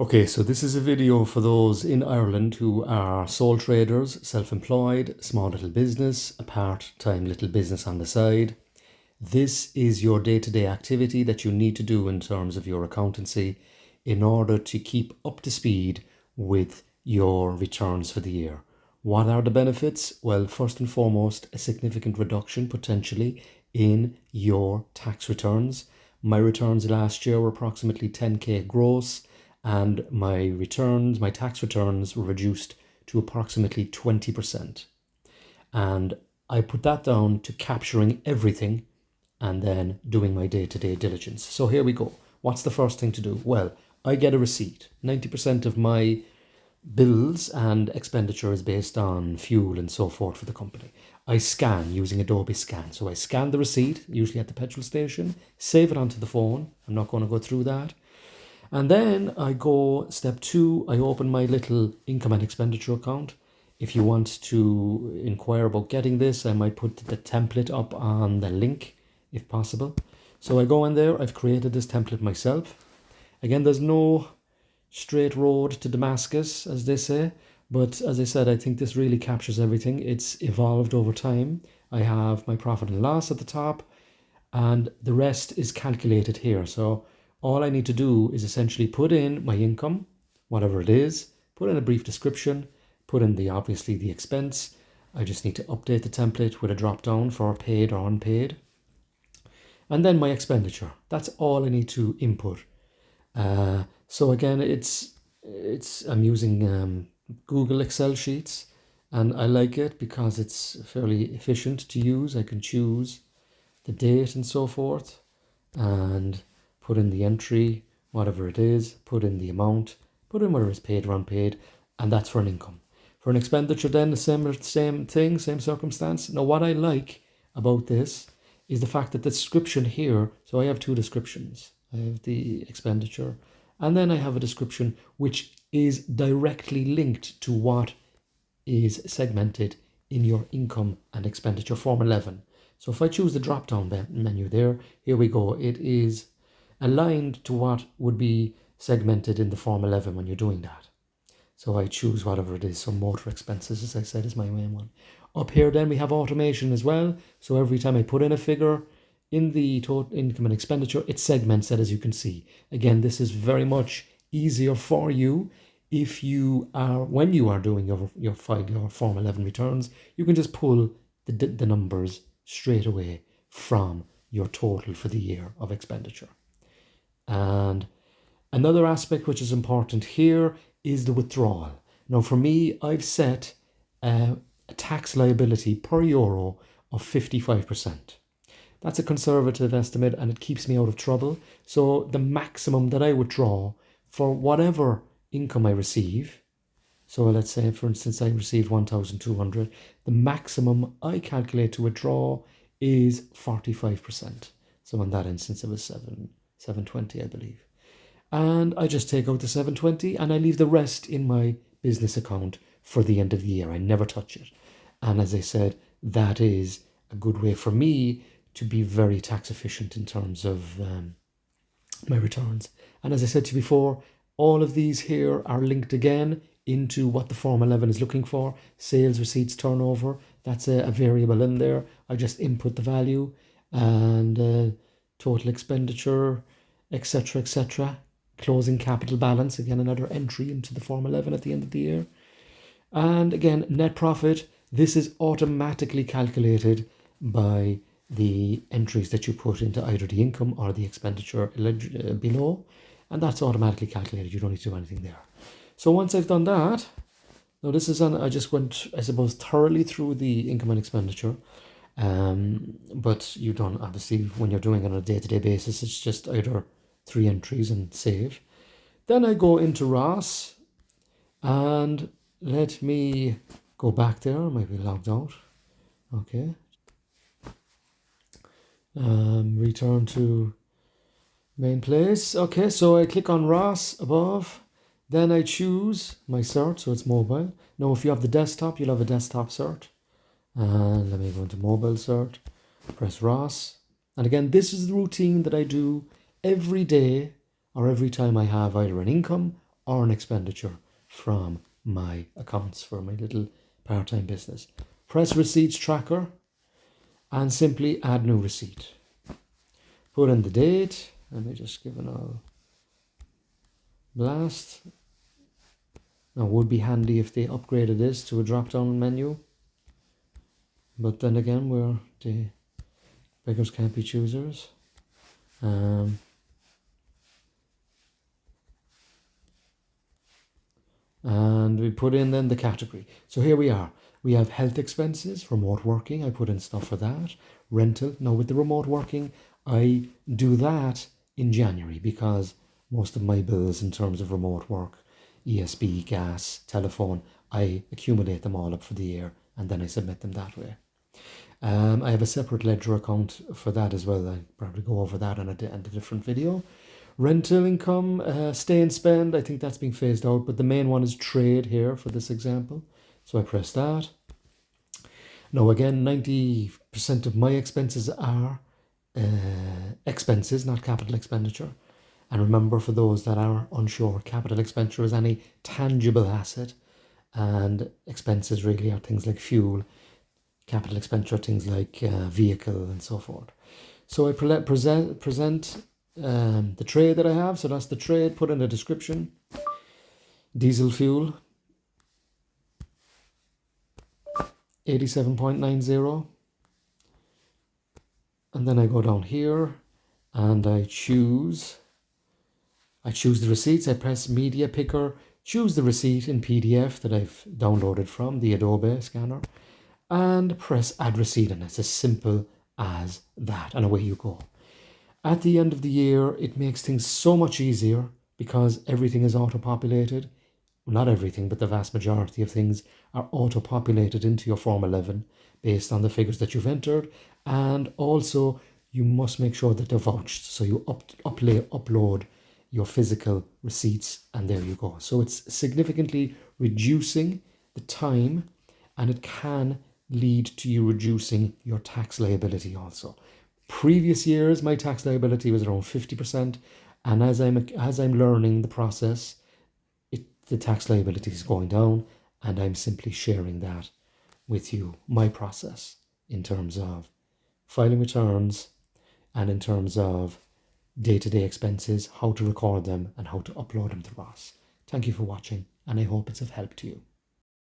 Okay, so this is a video for those in Ireland who are sole traders, self-employed, small little business, a part-time little business on the side. This is your day-to-day activity that you need to do in terms of your accountancy in order to keep up to speed with your returns for the year. What are the benefits? Well, first and foremost, a significant reduction potentially in your tax returns. My returns last year were approximately 10k gross, and my tax returns were reduced to approximately 20%. And I put that down to capturing everything and then doing my day-to-day diligence. So here we go. What's the first thing to do? Well, I get a receipt. 90% of my bills and expenditure is based on fuel and so forth for the company. I scan using Adobe Scan. So I scan the receipt, usually at the petrol station, save it onto the phone. I'm not going to go through that. And then I go step 2, I open my little income and expenditure account. If you want to inquire about getting this, I might put the template up on the link if possible. So I go in there, I've created this template myself. Again, there's no straight road to Damascus, as they say, but as I said, I think this really captures everything. It's evolved over time. I have my profit and loss at the top, and the rest is calculated here. So all I need to do is essentially put in my income, whatever it is, put in a brief description, put in obviously the expense. I just need to update the template with a drop down for paid or unpaid. And then my expenditure. That's all I need to input. So again, I'm using Google Excel sheets, and I like it because it's fairly efficient to use. I can choose the date and so forth, and put in the entry, whatever it is, put in the amount, put in whether it's paid or unpaid, and that's for an income. For an expenditure then, the same thing, same circumstance. Now what I like about this is the fact that the description here, so I have 2 descriptions. I have the expenditure, and then I have a description which is directly linked to what is segmented in your income and expenditure form 11. So if I choose the drop down menu there, here we go. It is aligned to what would be segmented in the form 11 when you're doing that. So I choose whatever it is. So motor expenses, as I said, is my main one. Up here then we have automation as well. So every time I put in a figure in the total income and expenditure, it segments that, as you can see. Again, this is very much easier for you if you are, when you are doing your form 11 returns, you can just pull the numbers straight away from your total for the year of expenditure. And another aspect which is important here is the withdrawal. Now for me, I've set a tax liability per euro of 55%. That's a conservative estimate, and it keeps me out of trouble. So the maximum that I withdraw for whatever income I receive, so let's say for instance I received 1,200, the maximum I calculate to withdraw is 45%. So in that instance it was 720, I believe. And I just take out the 720 and I leave the rest in my business account for the end of the year. I never touch it. And as I said, that is a good way for me to be very tax efficient in terms of my returns. And as I said to you before, all of these here are linked again into what the Form 11 is looking for. Sales, receipts, turnover, that's a variable in there. I just input the value, and total expenditure, etc., etc. Closing capital balance, again another entry into the Form 11 at the end of the year. And again, net profit, this is automatically calculated by the entries that you put into either the income or the expenditure below, and that's automatically calculated. You don't need to do anything there. So once I've done that, now this is I just went, I suppose, thoroughly through the income and expenditure, but you don't, obviously, when you're doing it on a day-to-day basis, it's just either 3 entries and save. Then I go into Ross, and let me go back there. I might be logged out. Okay. Return to main place. Okay, so I click on Ross above. Then I choose my cert, so it's mobile. Now, if you have the desktop, you'll have a desktop cert. And let me go into mobile cert. Press Ross. And again, this is the routine that I do every day or every time I have either an income or an expenditure from my accounts for my little part-time business. Press Receipts Tracker and simply add new receipt. Put in the date. Let me just give it a blast. Now, it would be handy if they upgraded this to a drop-down menu. But then again, the beggars can't be choosers. And we put in then the category. So here we are. We have health expenses, remote working. I put in stuff for that. Rental. Now with the remote working, I do that in January because most of my bills in terms of remote work, ESB, gas, telephone, I accumulate them all up for the year and then I submit them that way. I have a separate ledger account for that as well. I'll probably go over that in a different video. Rental income, stay and spend, I think that's being phased out, but the main one is trade here for this example. So I press that. Now again, 90% of my expenses are expenses, not capital expenditure. And remember, for those that are unsure, capital expenditure is any tangible asset, and expenses really are things like fuel. Capital expenditure, things like vehicle and so forth. So I present the trade that I have. So that's the trade, put in the description. Diesel fuel, 87.90. And then I go down here and I choose the receipts. I press media picker, choose the receipt in PDF that I've downloaded from the Adobe scanner, and press add receipt, and it's as simple as that, and away you go. At the end of the year, it makes things so much easier because everything is auto-populated. Well, not everything, but the vast majority of things are auto-populated into your Form 11 based on the figures that you've entered, and also you must make sure that they're vouched. So you upload your physical receipts, and there you go. So it's significantly reducing the time, and it can lead to you reducing your tax liability also. Previous years, my tax liability was around 50%, and as I'm learning the process, the tax liability is going down, and I'm simply sharing that with you, my process in terms of filing returns and in terms of day-to-day expenses, how to record them and how to upload them to ROS. Thank you for watching, and I hope it's of help to you.